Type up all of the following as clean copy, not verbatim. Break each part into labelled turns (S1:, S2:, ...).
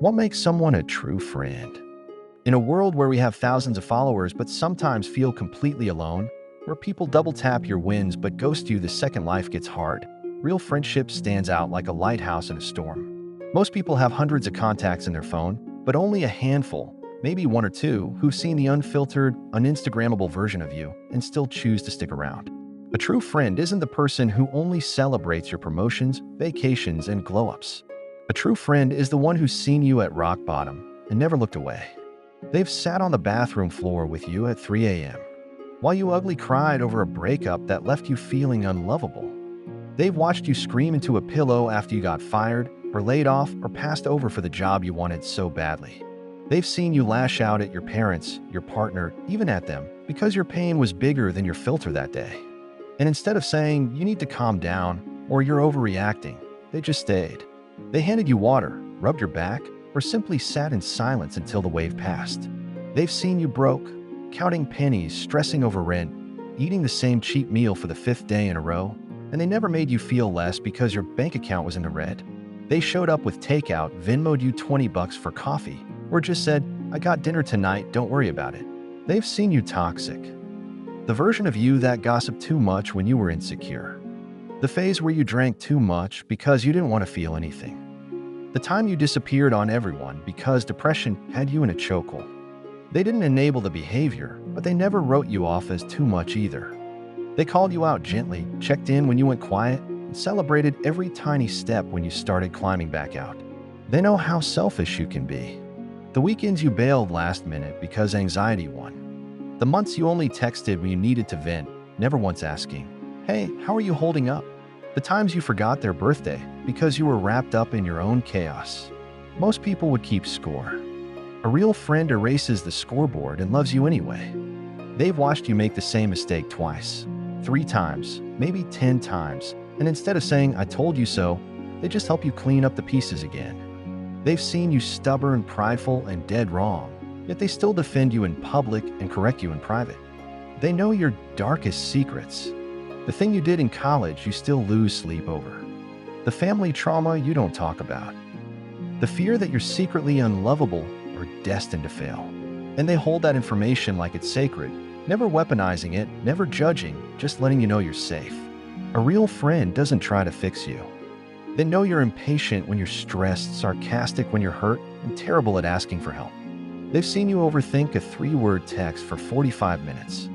S1: What makes someone a true friend? In a world where we have thousands of followers but sometimes feel completely alone, where people double tap your wins but ghost you the second life gets hard, real friendship stands out like a lighthouse in a storm. Most people have hundreds of contacts in their phone, but only a handful, maybe one or two, who've seen the unfiltered, uninstagrammable version of you and still choose to stick around. A true friend isn't the person who only celebrates your promotions, vacations, and glow-ups. A true friend is the one who's seen you at rock bottom and never looked away. They've sat on the bathroom floor with you at 3 a.m. while you ugly cried over a breakup that left you feeling unlovable. They've watched you scream into a pillow after you got fired, or laid off, or passed over for the job you wanted so badly. They've seen you lash out at your parents, your partner, even at them, because your pain was bigger than your filter that day. And instead of saying, "You need to calm down," or "You're overreacting," they just stayed. They handed you water, rubbed your back, or simply sat in silence until the wave passed. They've seen you broke, counting pennies, stressing over rent, eating the same cheap meal for the 5th day in a row, and they never made you feel less because your bank account was in the red. They showed up with takeout, Venmo'd you $20 for coffee, or just said, "I got dinner tonight, don't worry about it." They've seen you toxic. The version of you that gossiped too much when you were insecure. The phase where you drank too much because you didn't want to feel anything. The time you disappeared on everyone because depression had you in a chokehold. They didn't enable the behavior, but they never wrote you off as too much either. They called you out gently, checked in when you went quiet, and celebrated every tiny step when you started climbing back out. They know how selfish you can be. The weekends you bailed last minute because anxiety won. The months you only texted when you needed to vent, never once asking, "Hey, how are you holding up?" The times you forgot their birthday because you were wrapped up in your own chaos. Most people would keep score. A real friend erases the scoreboard and loves you anyway. They've watched you make the same mistake twice, 3 times, maybe 10 times, and instead of saying, "I told you so," they just help you clean up the pieces again. They've seen you stubborn, prideful, and dead wrong, yet they still defend you in public and correct you in private. They know your darkest secrets. The thing you did in college you still lose sleep over. The family trauma you don't talk about. The fear that you're secretly unlovable or destined to fail. And they hold that information like it's sacred, never weaponizing it, never judging, just letting you know you're safe. A real friend doesn't try to fix you. They know you're impatient when you're stressed, sarcastic when you're hurt, and terrible at asking for help. They've seen you overthink a 3-word text for 45 minutes.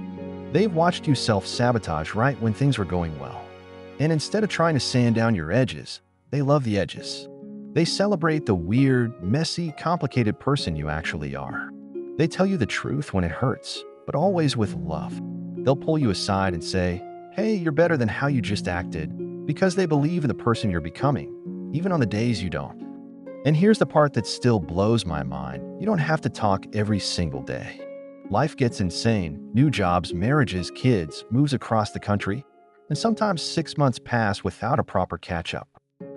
S1: They've watched you self-sabotage right when things were going well. And instead of trying to sand down your edges, they love the edges. They celebrate the weird, messy, complicated person you actually are. They tell you the truth when it hurts, but always with love. They'll pull you aside and say, "Hey, you're better than how you just acted," because they believe in the person you're becoming, even on the days you don't. And here's the part that still blows my mind. You don't have to talk every single day. Life gets insane. New jobs, marriages, kids, moves across the country, and sometimes 6 months pass without a proper catch-up.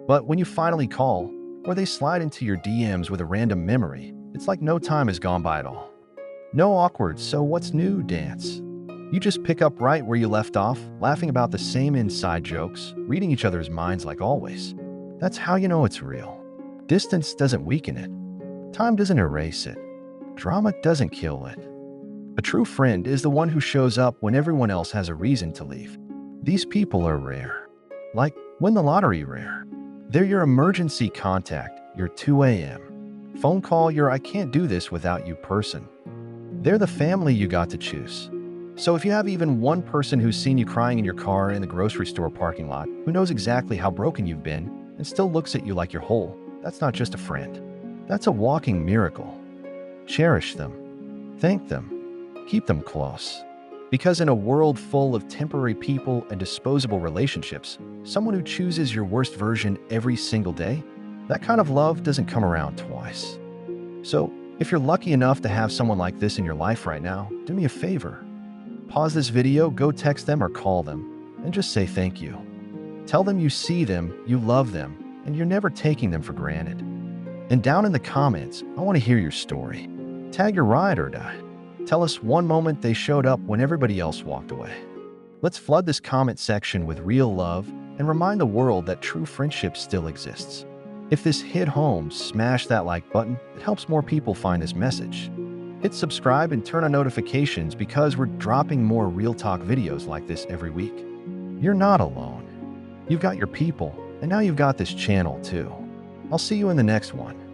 S1: But when you finally call, or they slide into your DMs with a random memory, it's like no time has gone by at all. No awkward "so what's new" dance. You just pick up right where you left off, laughing about the same inside jokes, reading each other's minds like always. That's how you know it's real. Distance doesn't weaken it. Time doesn't erase it. Drama doesn't kill it. A true friend is the one who shows up when everyone else has a reason to leave. These people are rare. Like win the lottery rare. They're your emergency contact, your 2 a.m. phone call, your "I can't do this without you" person. They're the family you got to choose. So if you have even one person who's seen you crying in your car in the grocery store parking lot, who knows exactly how broken you've been, and still looks at you like you're whole, that's not just a friend. That's a walking miracle. Cherish them. Thank them. Keep them close. Because in a world full of temporary people and disposable relationships, someone who chooses your worst version every single day, that kind of love doesn't come around twice. So, if you're lucky enough to have someone like this in your life right now, do me a favor. Pause this video, go text them or call them, and just say thank you. Tell them you see them, you love them, and you're never taking them for granted. And down in the comments, I want to hear your story. Tag your ride or die. Tell us one moment they showed up when everybody else walked away. Let's flood this comment section with real love and remind the world that true friendship still exists. If this hit home, smash that like button. It helps more people find this message. Hit subscribe and turn on notifications because we're dropping more real talk videos like this every week. You're not alone. You've got your people, and now you've got this channel too. I'll see you in the next one.